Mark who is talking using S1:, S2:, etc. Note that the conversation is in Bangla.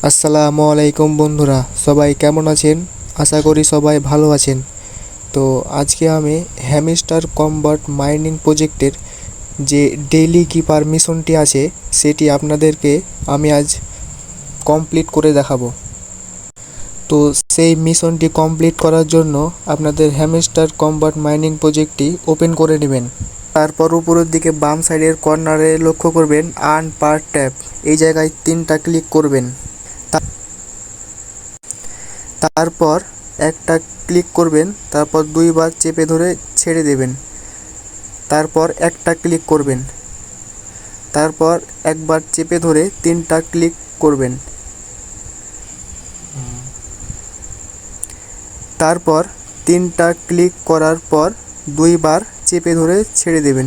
S1: আসসালামু আলাইকুম বন্ধুরা, সবাই কেমন আছেন? আশা করি সবাই ভালো আছেন। তো আজকে আমি হ্যামস্টার কম্বাট মাইনিং প্রজেক্টের যে ডেইলি কিপার মিশনটি আছে সেটি আপনাদেরকে আমি আজ কমপ্লিট করে দেখাবো। তো সেই মিশনটি কমপ্লিট করার জন্য আপনাদের হ্যামস্টার কম্বাট মাইনিং প্রজেক্টটি ওপেন করে নেবেন। তারপর উপরের দিকে বাম সাইডের কর্নারে লক্ষ্য করবেন আর্ন পার ট্যাপ, এই জায়গায় 3টা ক্লিক করবেন। তারপর একটা ক্লিক করবেন, তারপর 2বার চেপে ধরে ছেড়ে দেবেন। তারপর একটা ক্লিক করবেন, তারপর একবার চেপে ধরে 3টা ক্লিক করবেন। তারপর 3টা ক্লিক করার পর 2বার চেপে ধরে ছেড়ে দেবেন।